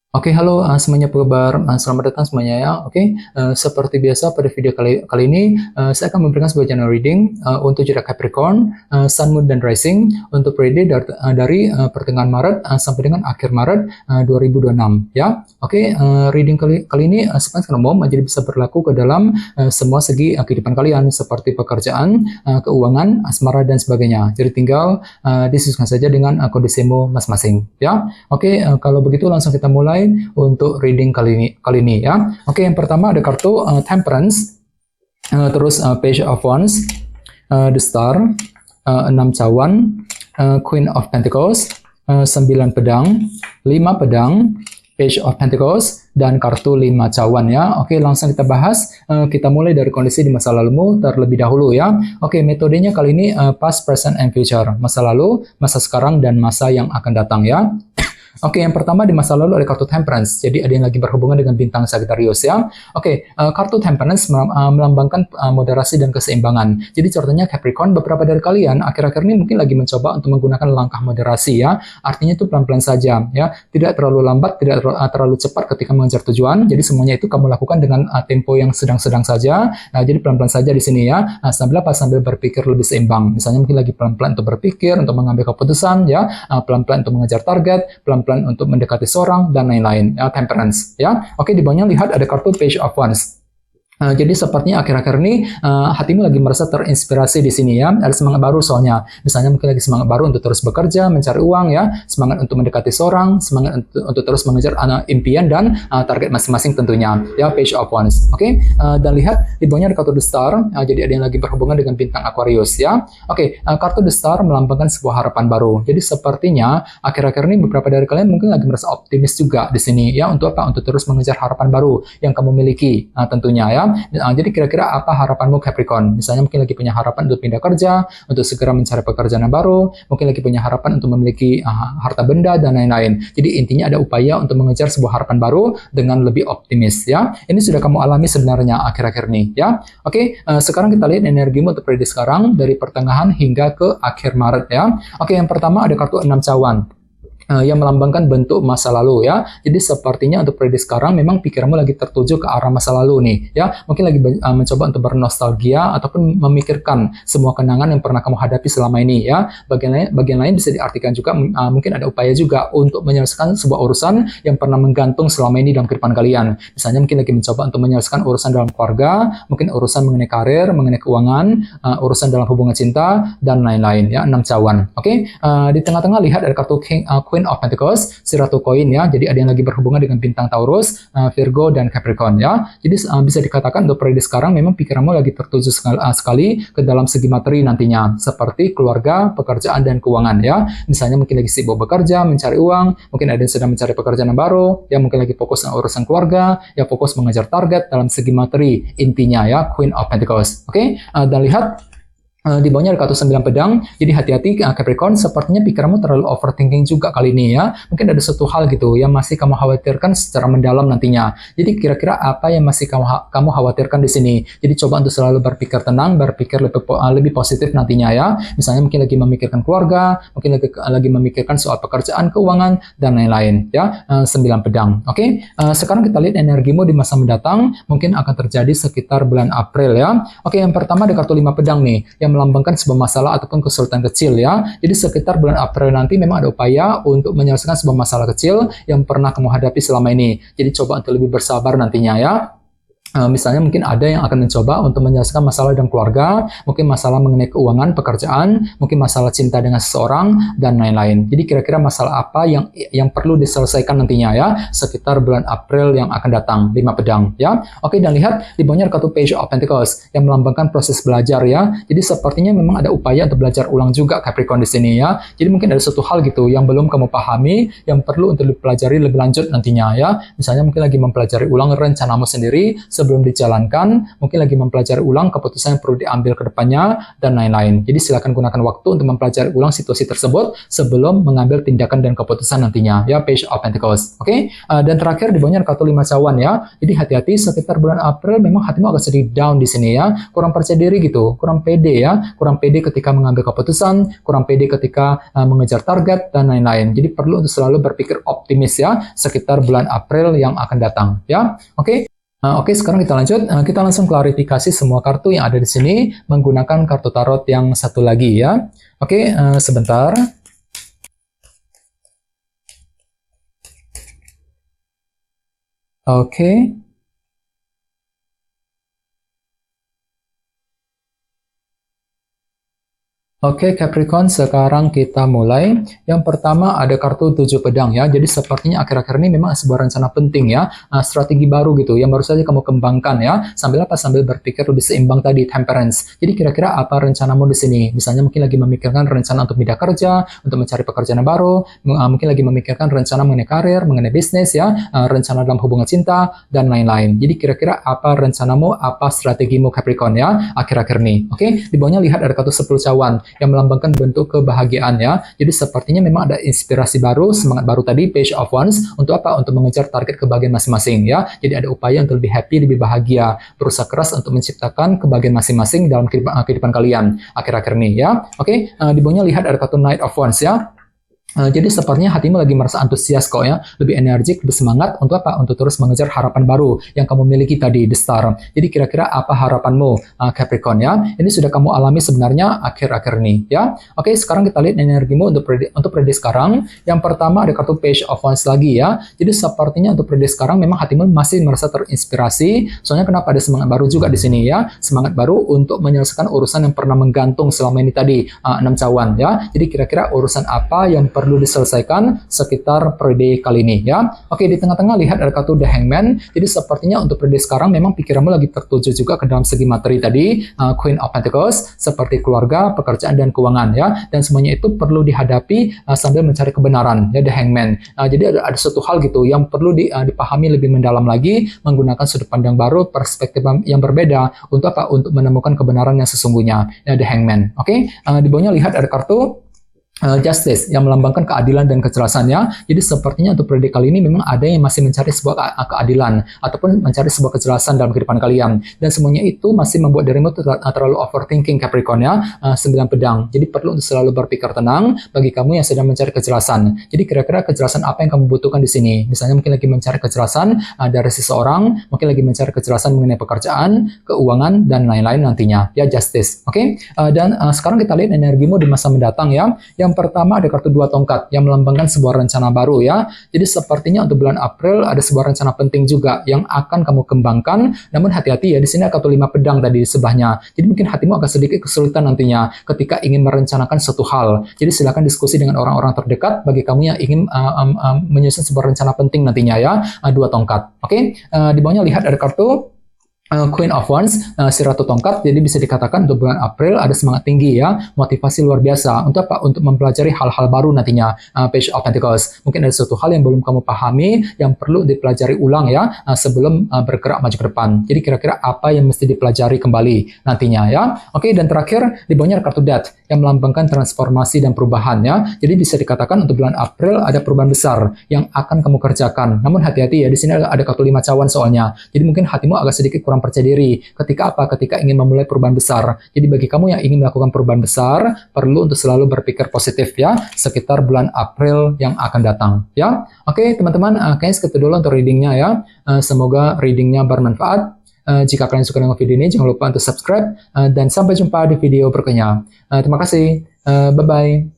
Oke, halo semuanya, apa kabar? Selamat datang semuanya ya. Oke, seperti biasa pada video kali ini saya akan memberikan sebuah general reading untuk zodiak Capricorn, Sun, Moon, dan Rising untuk periode dari pertengahan Maret sampai dengan akhir Maret 2026 ya. Oke, reading kali ini sepanjang umum jadi bisa berlaku ke dalam semua segi kehidupan kalian seperti pekerjaan, keuangan, asmara, dan sebagainya. Jadi tinggal disesuaikan saja dengan kondisimu masing-masing ya. Oke, kalau begitu langsung kita mulai untuk reading kali ini ya. Oke, yang pertama ada kartu Temperance, terus Page of Wands, The Star, 6 cawan, Queen of Pentacles, 9 pedang, 5 pedang, Page of Pentacles, dan kartu 5 cawan ya. Oke, langsung kita bahas. Kita mulai dari kondisi di masa lalumu terlebih dahulu ya. Oke, metodenya kali ini past, present, and future. Masa lalu, masa sekarang, dan masa yang akan datang ya. Oke, yang pertama di masa lalu ada kartu Temperance. Jadi ada yang lagi berhubungan dengan bintang Sagittarius ya. Oke, kartu Temperance melambangkan moderasi dan keseimbangan. Jadi contohnya Capricorn, beberapa dari kalian akhir-akhir ini mungkin lagi mencoba untuk menggunakan langkah moderasi ya. Artinya itu pelan-pelan saja ya. Tidak terlalu lambat, tidak terlalu cepat ketika mengejar tujuan. Jadi semuanya itu kamu lakukan dengan tempo yang sedang-sedang saja. Jadi pelan-pelan saja di sini ya. Sambil berpikir lebih seimbang. Misalnya mungkin lagi pelan-pelan untuk berpikir, untuk mengambil keputusan ya. Pelan-pelan untuk mengejar target, pelan-pelan untuk mendekati seorang, dan lain-lain ya. Temperance ya. Oke, di bawahnya lihat ada kartu Page of Wands. Jadi sepertinya akhir-akhir ini hatimu lagi merasa terinspirasi di sini ya. Ada semangat baru soalnya. Misalnya mungkin lagi semangat baru untuk terus bekerja, mencari uang ya, semangat untuk mendekati seorang, semangat untuk terus mengejar impian dan target masing-masing tentunya. Ya, Page of Wands. Oke, dan lihat di bawahnya ada kartu The Star. Jadi ada yang lagi berhubungan dengan bintang Aquarius ya. Oke, kartu The Star melambangkan sebuah harapan baru. Jadi sepertinya akhir-akhir ini beberapa dari kalian mungkin lagi merasa optimis juga di sini ya. Untuk apa? Untuk terus mengejar harapan baru yang kamu miliki tentunya ya. Jadi kira-kira apa harapanmu Capricorn? Misalnya mungkin lagi punya harapan untuk pindah kerja, untuk segera mencari pekerjaan yang baru, mungkin lagi punya harapan untuk memiliki harta benda dan lain-lain. Jadi intinya ada upaya untuk mengejar sebuah harapan baru dengan lebih optimis ya. Ini sudah kamu alami sebenarnya akhir-akhir ini ya. Oke, sekarang kita lihat energimu untuk periode sekarang dari pertengahan hingga ke akhir Maret ya. Oke, yang pertama ada kartu 6 cawan. Yang melambangkan bentuk masa lalu ya. Jadi sepertinya untuk periode sekarang memang pikiranmu lagi tertuju ke arah masa lalu nih ya. Mungkin lagi mencoba untuk bernostalgia ataupun memikirkan semua kenangan yang pernah kamu hadapi selama ini ya. Bagian lain bisa diartikan juga mungkin ada upaya juga untuk menyelesaikan sebuah urusan yang pernah menggantung selama ini dalam kehidupan kalian. Misalnya mungkin lagi mencoba untuk menyelesaikan urusan dalam keluarga, mungkin urusan mengenai karir, mengenai keuangan, urusan dalam hubungan cinta, dan lain-lain ya. 6 cawan. Oke, di tengah-tengah lihat ada kartu Queen of Pentacles, si Ratu Koin ya. Jadi ada yang lagi berhubungan dengan bintang Taurus, Virgo, dan Capricorn ya. Jadi bisa dikatakan untuk periode sekarang memang pikiranmu lagi tertuju sekali ke dalam segi materi nantinya, seperti keluarga, pekerjaan, dan keuangan ya. Misalnya mungkin lagi sibuk bekerja, mencari uang, mungkin ada yang sedang mencari pekerjaan yang baru, ya mungkin lagi fokus dengan urusan keluarga, ya fokus mengejar target dalam segi materi intinya ya, Queen of Pentacles. Oke, dan lihat di bawahnya ada kartu 9 pedang. Jadi hati-hati Capricorn, sepertinya pikiranmu terlalu overthinking juga kali ini ya. Mungkin ada suatu hal gitu yang masih kamu khawatirkan secara mendalam nantinya. Jadi kira-kira apa yang masih kamu khawatirkan di sini. Jadi coba untuk selalu berpikir tenang, berpikir lebih positif nantinya ya. Misalnya mungkin lagi memikirkan keluarga, mungkin lagi memikirkan soal pekerjaan, keuangan, dan lain-lain ya. 9 pedang. Oke, sekarang kita lihat energimu di masa mendatang mungkin akan terjadi sekitar bulan April ya. Oke, yang pertama ada kartu 5 pedang nih yang melambangkan sebuah masalah ataupun kesulitan kecil ya. Jadi sekitar bulan April nanti memang ada upaya untuk menyelesaikan sebuah masalah kecil yang pernah kamu hadapi selama ini. Jadi coba untuk lebih bersabar nantinya ya. Misalnya mungkin ada yang akan mencoba untuk menyelesaikan masalah dalam keluarga, mungkin masalah mengenai keuangan, pekerjaan, mungkin masalah cinta dengan seseorang, dan lain-lain. Jadi kira-kira masalah apa yang perlu diselesaikan nantinya ya, sekitar bulan April yang akan datang. 5 pedang ya. Oke, dan lihat di bawahnya ada kartu Page of Pentacles yang melambangkan proses belajar ya. Jadi sepertinya memang ada upaya untuk belajar ulang juga Capricorn di sini ya. Jadi mungkin ada suatu hal gitu yang belum kamu pahami, yang perlu untuk dipelajari lebih lanjut nantinya ya. Misalnya mungkin lagi mempelajari ulang rencanamu sendiri sebelum dijalankan, mungkin lagi mempelajari ulang keputusan yang perlu diambil ke depannya, dan lain-lain. Jadi silakan gunakan waktu untuk mempelajari ulang situasi tersebut sebelum mengambil tindakan dan keputusan nantinya. Ya, Page of Pentacles. Oke? Dan terakhir di bawahnya kartu 5 cawan ya. Jadi hati-hati sekitar bulan April memang hatimu agak sedikit down di sini ya. Kurang percaya diri gitu, kurang pede ya. Kurang pede ketika mengambil keputusan, kurang pede ketika mengejar target dan lain-lain. Jadi perlu untuk selalu berpikir optimis ya sekitar bulan April yang akan datang ya. Oke? Oke, sekarang kita lanjut. Kita langsung klarifikasi semua kartu yang ada di sini menggunakan kartu tarot yang satu lagi ya. Oke, sebentar. Oke. Oke, Capricorn, sekarang kita mulai. Yang pertama ada kartu 7 pedang ya. Jadi sepertinya akhir-akhir ini memang sebuah rencana penting ya. Strategi baru gitu yang baru saja kamu kembangkan ya. Sambil apa? Sambil berpikir lebih seimbang tadi, temperance. Jadi kira-kira apa rencanamu di sini? Misalnya mungkin lagi memikirkan rencana untuk pindah kerja, untuk mencari pekerjaan yang baru, mungkin lagi memikirkan rencana mengenai karir, mengenai bisnis ya, rencana dalam hubungan cinta, dan lain-lain. Jadi kira-kira apa rencanamu, apa strategimu Capricorn ya akhir-akhir ini. Oke, di bawahnya lihat ada kartu 10 cawan yang melambangkan bentuk kebahagiaan ya. Jadi sepertinya memang ada inspirasi baru, semangat baru tadi, Page of Wands, untuk apa? Untuk mengejar target kebahagiaan masing-masing ya. Jadi ada upaya untuk lebih happy, lebih bahagia, berusaha keras untuk menciptakan kebahagiaan masing-masing dalam kehidupan kalian akhir-akhir ini ya. Oke, di bawahnya lihat ada kartu Knight of Wands ya. Jadi sepertinya hatimu lagi merasa antusias kok ya, lebih energik, lebih semangat untuk apa? Untuk terus mengejar harapan baru yang kamu miliki tadi, The Star. Jadi kira-kira apa harapanmu Capricorn ya? Ini sudah kamu alami sebenarnya akhir-akhir ini ya. Oke, sekarang kita lihat energimu untuk periode sekarang. Yang pertama ada kartu Page of Wands lagi ya. Jadi sepertinya untuk periode sekarang memang hatimu masih merasa terinspirasi. Soalnya kenapa ada semangat baru juga di sini ya? Semangat baru untuk menyelesaikan urusan yang pernah menggantung selama ini tadi, 6 cawan ya. Jadi kira-kira urusan apa yang perlu diselesaikan sekitar periode kali ini ya. Oke, di tengah-tengah lihat ada kartu The Hangman. Jadi sepertinya untuk periode sekarang memang pikiranmu lagi tertuju juga ke dalam segi materi tadi, Queen of Pentacles, seperti keluarga, pekerjaan, dan keuangan ya. Dan semuanya itu perlu dihadapi sambil mencari kebenaran ya, The Hangman. Jadi ada suatu hal gitu yang perlu dipahami lebih mendalam lagi menggunakan sudut pandang baru, perspektif yang berbeda untuk apa? Untuk menemukan kebenaran yang sesungguhnya ya, The Hangman. Oke, di bawahnya lihat ada kartu Justice yang melambangkan keadilan dan kejelasannya. Jadi sepertinya untuk periode kali ini memang ada yang masih mencari sebuah keadilan ataupun mencari sebuah kejelasan dalam kehidupan kalian, dan semuanya itu masih membuat dirimu terlalu overthinking Capricorn ya. 9 pedang. Jadi perlu untuk selalu berpikir tenang bagi kamu yang sedang mencari kejelasan. Jadi kira-kira kejelasan apa yang kamu butuhkan di sini? Misalnya mungkin lagi mencari kejelasan dari seseorang, mungkin lagi mencari kejelasan mengenai pekerjaan, keuangan, dan lain-lain nantinya ya, Justice. Oke? Dan sekarang kita lihat energimu di masa mendatang ya. Yang pertama ada kartu 2 tongkat yang melambangkan sebuah rencana baru ya. Jadi sepertinya untuk bulan April ada sebuah rencana penting juga yang akan kamu kembangkan. Namun hati-hati ya, di sini ada kartu 5 pedang tadi di sebelahnya. Jadi mungkin hatimu agak sedikit kesulitan nantinya ketika ingin merencanakan suatu hal. Jadi silakan diskusi dengan orang-orang terdekat bagi kamu yang ingin menyusun sebuah rencana penting nantinya ya. 2 tongkat. Oke, di bawahnya lihat ada kartu Queen of Wands, si Ratu Tongkat. Jadi bisa dikatakan untuk bulan April ada semangat tinggi ya, motivasi luar biasa untuk apa? Untuk mempelajari hal-hal baru nantinya, Page of Pentacles. Mungkin ada suatu hal yang belum kamu pahami yang perlu dipelajari ulang ya, sebelum bergerak maju ke depan. Jadi kira-kira apa yang mesti dipelajari kembali nantinya ya. Oke, dan terakhir di bawahnya ada kartu Death yang melambangkan transformasi dan perubahan ya. Jadi bisa dikatakan untuk bulan April ada perubahan besar yang akan kamu kerjakan. Namun hati-hati ya, di sini ada kartu 5 cawan soalnya. Jadi mungkin hatimu agak sedikit kurang percaya diri ketika apa? Ketika ingin memulai perubahan besar. Jadi bagi kamu yang ingin melakukan perubahan besar, perlu untuk selalu berpikir positif ya, sekitar bulan April yang akan datang ya. Oke teman-teman, kayaknya segitu dulu untuk readingnya ya. Semoga readingnya bermanfaat. Jika kalian suka dengan video ini, jangan lupa untuk subscribe, dan sampai jumpa di video berikutnya. Terima kasih, bye-bye.